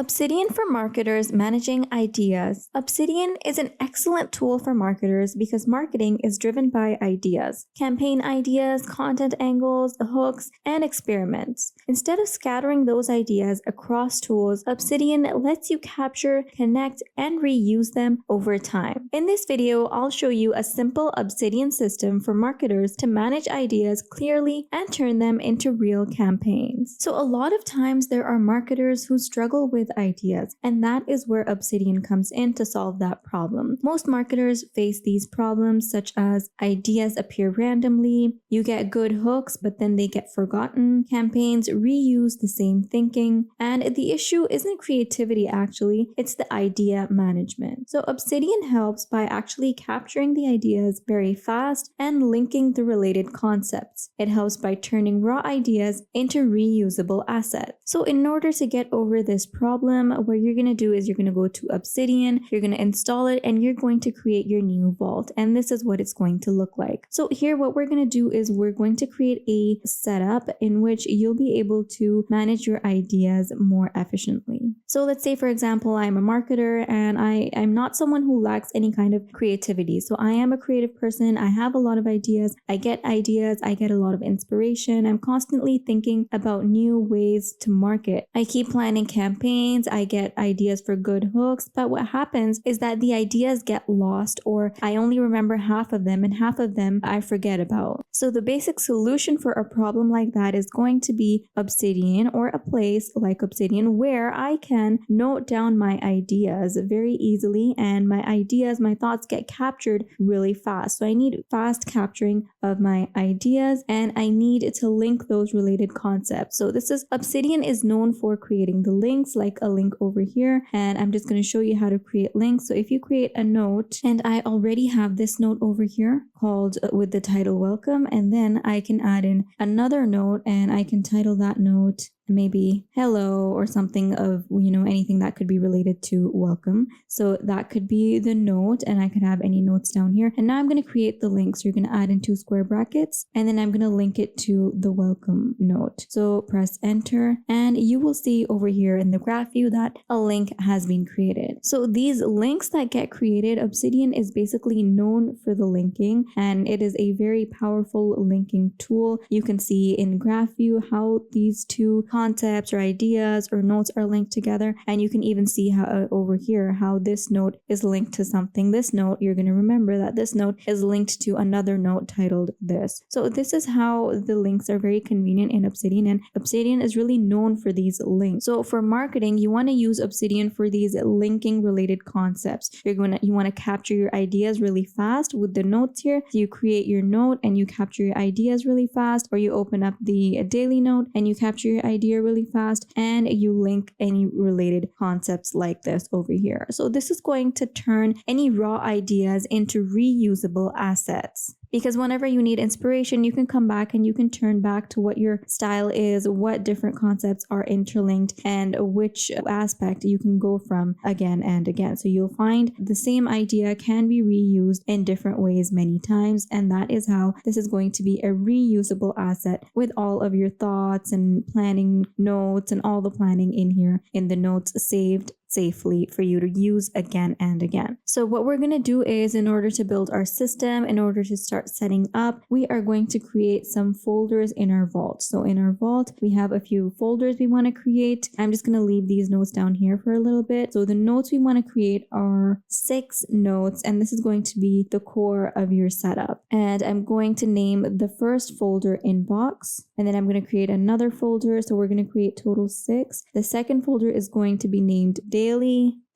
Obsidian for marketers managing ideas. Obsidian is an excellent tool for marketers because marketing is driven by ideas, campaign ideas, content angles, hooks, and experiments. Instead of scattering those ideas across tools, Obsidian lets you capture, connect, and reuse them over time. In this video, I'll show you a simple Obsidian system for marketers to manage ideas clearly and turn them into real campaigns. So a lot of times there are marketers who struggle with ideas, and that is where Obsidian comes in to solve that problem. Most marketers face these problems such as ideas appear randomly, you get good hooks but then they get forgotten, campaigns reuse the same thinking, and the issue isn't creativity actually, it's the idea management. So Obsidian helps by actually capturing the ideas very fast and linking the related concepts. It helps by turning raw ideas into reusable assets. So in order to get over this problem, what you're going to do is you're going to go to Obsidian, you're going to install it, and you're going to create your new vault. And this is what it's going to look like. So here what we're going to do is we're going to create a setup in which you'll be able to manage your ideas more efficiently. So let's say, for example, I'm a marketer and I'm not someone who lacks any kind of creativity. So I am a creative person. I have a lot of ideas. I get a lot of inspiration. I'm constantly thinking about new ways to market. I keep planning campaigns. I get ideas for good hooks, but what happens is that the ideas get lost, or I only remember half of them and half of them I forget about. So the basic solution for a problem like that is going to be Obsidian, or a place like Obsidian where I can note down my ideas very easily, and my thoughts get captured really fast. So I need fast capturing of my ideas, and I need to link those related concepts. So Obsidian is known for creating the links, like a link over here, and I'm just going to show you how to create links. So if you create a note, and I already have this note over here called with the title welcome, and then I can add in another note and I can title that note maybe hello or something of, anything that could be related to welcome. So that could be the note, and I could have any notes down here. And now I'm going to create the link. So you're going to add in 2 square brackets, and then I'm going to link it to the welcome note. So press enter, and you will see over here in the graph view that a link has been created. So these links that get created, Obsidian is basically known for the linking, and it is a very powerful linking tool. You can see in graph view how these two concepts or ideas or notes are linked together, and you can even see how over here how this note is linked to something. This note, you're going to remember that this note is linked to another note titled this. So this is how the links are very convenient in Obsidian, and Obsidian is really known for these links. So for marketing, you want to use Obsidian for these linking related concepts. You want to capture your ideas really fast with the notes here. So you create your note and you capture your ideas really fast, or you open up the daily note and you capture your idea really fast, and you link any related concepts like this over here. So this is going to turn any raw ideas into reusable assets. Because whenever you need inspiration, you can come back and you can turn back to what your style is, what different concepts are interlinked, and which aspect you can go from again and again. So you'll find the same idea can be reused in different ways many times, and that is how this is going to be a reusable asset with all of your thoughts and planning notes and all the planning in here in the notes saved safely for you to use again and again. So what we're going to do is, in order to build our system, in order to start setting up, we are going to create some folders in our vault. So in our vault, we have a few folders we want to create. I'm just going to leave these notes down here for a little bit. So the notes we want to create are 6 notes, and this is going to be the core of your setup. And I'm going to name the first folder inbox, and then I'm going to create another folder. So we're going to create total 6. The second folder is going to be named daily.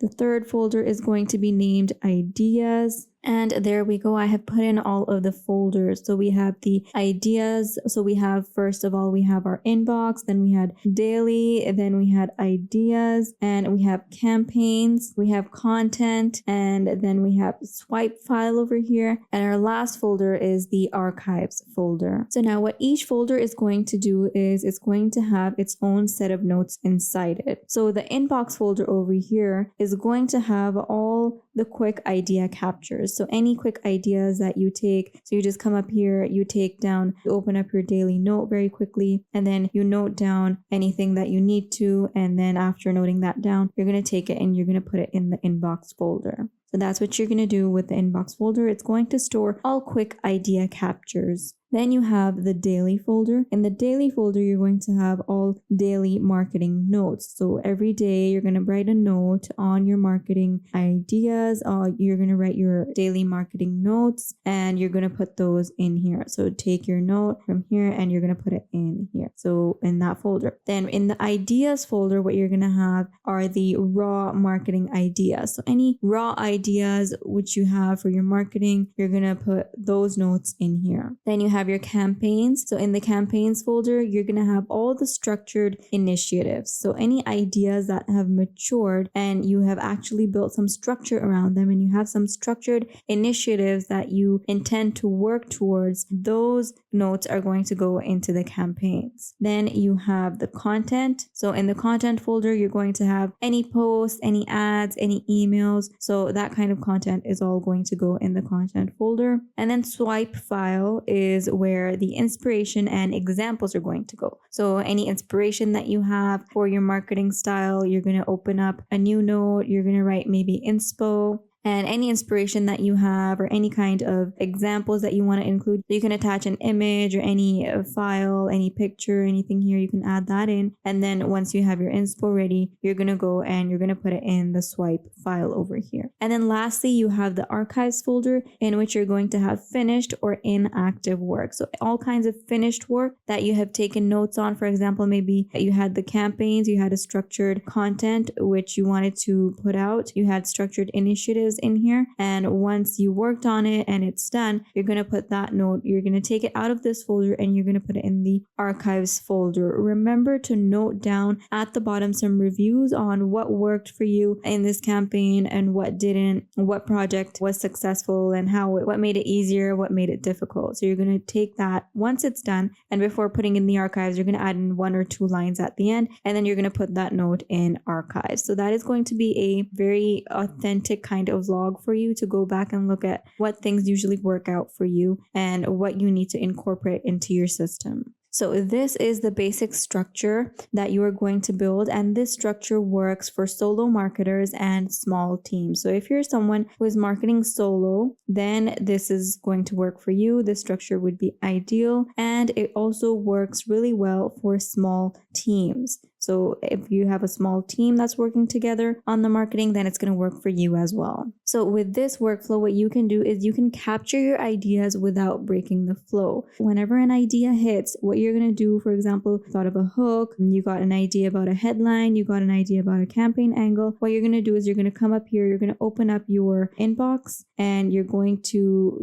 The third folder is going to be named ideas. And there we go. I have put in all of the folders. So we have the ideas. So we have, first of all, we have our inbox, then we had daily, then we had ideas, and we have campaigns, we have content, and then we have swipe file over here. And our last folder is the archives folder. So now what each folder is going to do is it's going to have its own set of notes inside it. So the inbox folder over here is is going to have all the quick idea captures. So any quick ideas that you take, so you just come up here, you take down, you open up your daily note very quickly, and then you note down anything that you need to. And then after noting that down, you're going to take it and you're going to put it in the inbox folder. So that's what you're going to do with the inbox folder. It's going to store all quick idea captures. Then you have the daily folder. In the daily folder, you're going to have all daily marketing notes. So every day you're going to write a note on your marketing ideas. You're going to write your daily marketing notes and you're going to put those in here. So take your note from here and you're going to put it in here. So in that folder. Then in the ideas folder, what you're going to have are the raw marketing ideas. So any raw ideas which you have for your marketing, you're going to put those notes in here. Then you have your campaigns. So in the campaigns folder, you're going to have all the structured initiatives. So any ideas that have matured and you have actually built some structure around them and you have some structured initiatives that you intend to work towards, those notes are going to go into the campaigns. Then you have the content. So in the content folder, you're going to have any posts, any ads, any emails. So that kind of content is all going to go in the content folder. And then swipe file is where the inspiration and examples are going to go. So any inspiration that you have for your marketing style, you're going to open up a new note, you're going to write maybe inspo. And any inspiration that you have or any kind of examples that you want to include, you can attach an image or any file, any picture, anything here, you can add that in. And then once you have your inspo ready, you're going to go and you're going to put it in the swipe file over here. And then lastly, you have the archives folder in which you're going to have finished or inactive work. So all kinds of finished work that you have taken notes on. For example, maybe you had the campaigns, you had a structured content which you wanted to put out, you had structured initiatives in here, and once you worked on it and it's done, you're going to put that note, you're going to take it out of this folder and you're going to put it in the archives folder. Remember to note down at the bottom some reviews on what worked for you in this campaign and what didn't, what project was successful and what made it easier, what made it difficult. So you're going to take that once it's done, and before putting in the archives, you're going to add in 1 or 2 lines at the end, and then you're going to put that note in archives. So that is going to be a very authentic kind of log for you to go back and look at what things usually work out for you and what you need to incorporate into your system. So this is the basic structure that you are going to build, and this structure works for solo marketers and small teams. So if you're someone who is marketing solo, then this is going to work for you. This structure would be ideal, and it also works really well for small teams. So if you have a small team that's working together on the marketing, then it's going to work for you as well. So with this workflow, what you can do is you can capture your ideas without breaking the flow. Whenever an idea hits, what you're going to do, for example, thought of a hook, you got an idea about a headline, you got an idea about a campaign angle. What you're going to do is you're going to come up here, you're going to open up your inbox, and you're going to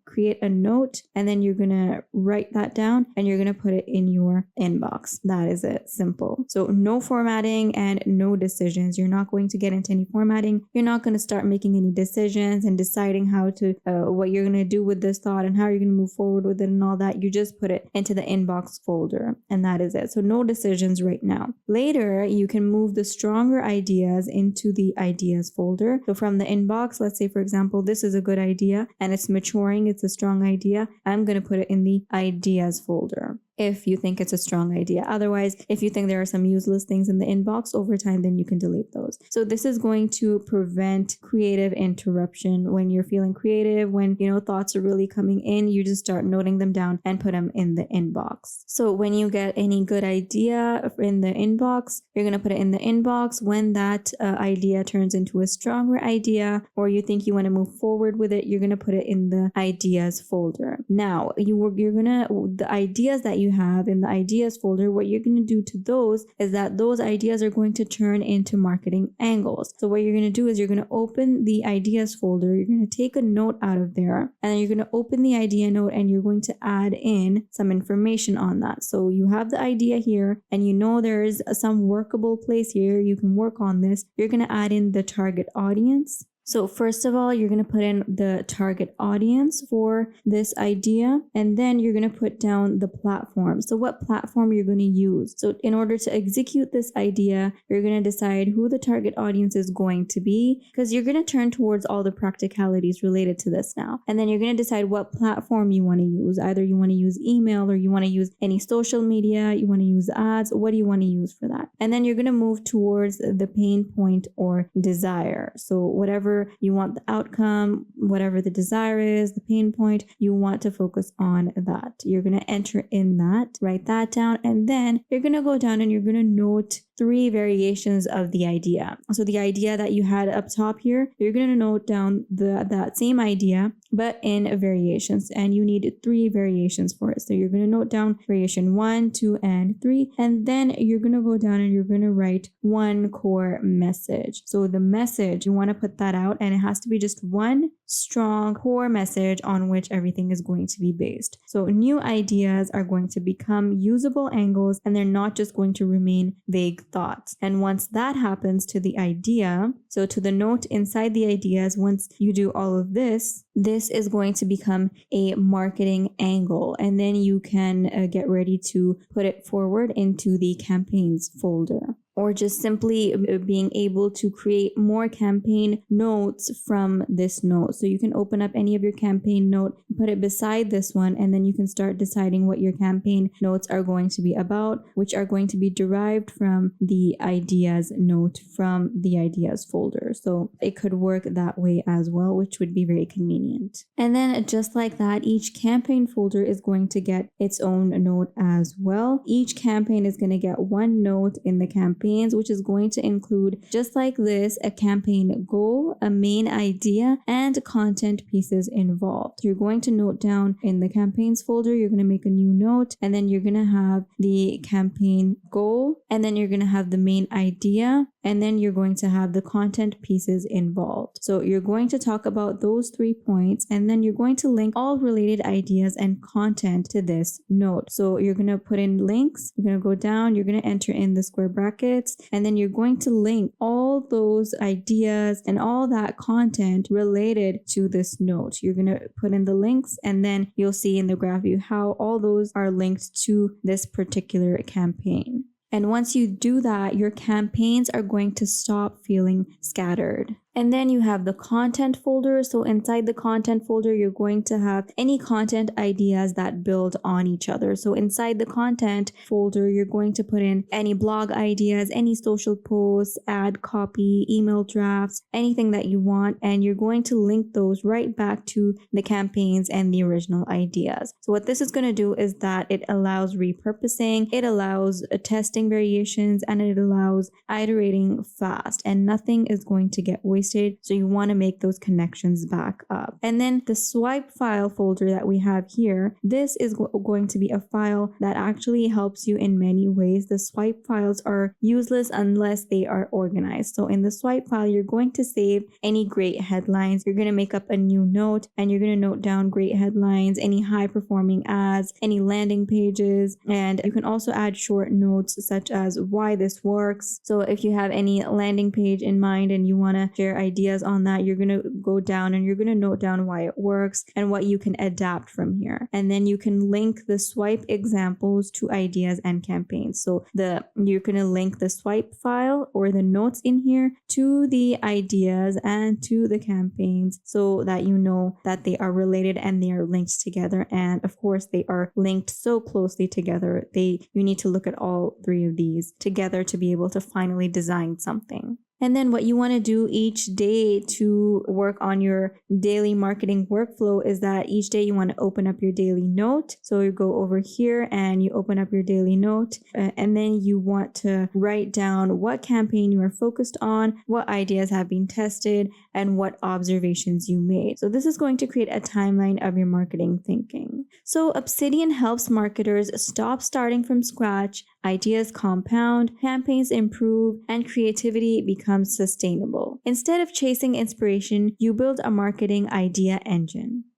create a note, and then you're going to write that down and you're going to put it in your inbox. That is it. Simple. So no formatting and no decisions. You're not going to get into any formatting. You're not going to start making any decisions and deciding how to what you're going to do with this thought and how you're going to move forward with it and all that. You just put it into the inbox folder, and that is it. So no decisions right now. Later, you can move the stronger ideas into the ideas folder. So from the inbox, let's say, for example, this is a good idea and it's maturing, it's a strong idea. I'm going to put it in the ideas folder if you think it's a strong idea. Otherwise, if you think there are some useless things in the inbox over time, then you can delete those. So this is going to prevent creative interruption. When you're feeling creative, when thoughts are really coming in, you just start noting them down and put them in the inbox. So when you get any good idea in the inbox, you're going to put it in the inbox. When that idea turns into a stronger idea, or you think you want to move forward with it, you're going to put it in the ideas folder. Now, the ideas that you have in the ideas folder, what you're going to do to those is that those ideas are going to turn into marketing angles. So what you're going to do is you're going to open the ideas folder, you're going to take a note out of there, and then you're going to open the idea note and you're going to add in some information on that. So you have the idea here and there's some workable place here, you can work on this. You're going to add in the target audience, So first of all, you're going to put in the target audience for this idea, and then you're going to put down the platform. So what platform you're going to use. So in order to execute this idea, you're going to decide who the target audience is going to be, because you're going to turn towards all the practicalities related to this now. And then you're going to decide what platform you want to use. Either you want to use email, or you want to use any social media, you want to use ads. What do you want to use for that? And then you're going to move towards the pain point or desire. So whatever you want the outcome, whatever the desire is, the pain point, you want to focus on that. You're going to enter in that, write that down, and then you're going to go down and you're going to note 3 variations of the idea. So the idea that you had up top here, you're going to note down that same idea, but in variations, and you need 3 variations for it. So you're going to note down variation 1, 2, and 3, and then you're going to go down and you're going to write one core message. So the message, you want to put that out, and it has to be just one strong core message on which everything is going to be based. So new ideas are going to become usable angles, and they're not just going to remain vague thoughts. And once that happens to the idea, so to the note inside the ideas, once you do all of this is going to become a marketing angle, and then you can get ready to put it forward into the campaigns folder, or just simply being able to create more campaign notes from this note. So you can open up any of your campaign note, put it beside this one, and then you can start deciding what your campaign notes are going to be about, which are going to be derived from the ideas note from the ideas folder. So it could work that way as well, which would be very convenient. And then just like that, each campaign folder is going to get its own note as well. Each campaign is going to get one note in the campaigns, which is going to include, just like this, a campaign goal, a main idea, and content pieces involved. You're going to note down in the campaigns folder, you're going to make a new note, and then you're going to have the campaign goal, and then you're going to have the main idea, and then you're going to have the content pieces involved. So you're going to talk about those 3 points, and then you're going to link all related ideas and content to this note. So you're going to put in links, you're going to go down, you're going to enter in the square brackets, and then you're going to link all those ideas and all that content related to this note. You're going to put in the links, and then you'll see in the graph view how all those are linked to this particular campaign. And once you do that, your campaigns are going to stop feeling scattered. And then you have the content folder. So inside the content folder, you're going to have any content ideas that build on each other. So inside the content folder, you're going to put in any blog ideas, any social posts, ad copy, email drafts, anything that you want. And you're going to link those right back to the campaigns and the original ideas. So what this is going to do is that it allows repurposing, it allows testing variations, and it allows iterating fast, and nothing is going to get wasted. So you want to make those connections back up. And then the swipe file folder that we have here, this is going to be a file that actually helps you in many ways. The swipe files are useless unless they are organized. So in the swipe file, you're going to save any great headlines. You're going to make up a new note, and you're going to note down great headlines, any high performing ads, any landing pages, and you can also add short notes such as why this works. So if you have any landing page in mind and you want to share ideas on that, you're going to go down and you're going to note down why it works and what you can adapt from here. And then you can link the swipe examples to ideas and campaigns. So you're going to link the swipe file or the notes in here to the ideas and to the campaigns, so that you know that they are related and they are linked together. And of course, they are linked so closely together. You need to look at all 3 of these together to be able to finally design something. And then what you want to do each day to work on your daily marketing workflow is that each day you want to open up your daily note. So you go over here and you open up your daily note, and then you want to write down what campaign you are focused on, what ideas have been tested, and what observations you made. So this is going to create a timeline of your marketing thinking. So Obsidian helps marketers stop starting from scratch, ideas compound, campaigns improve, and creativity becomes sustainable. Instead of chasing inspiration, you build a marketing idea engine.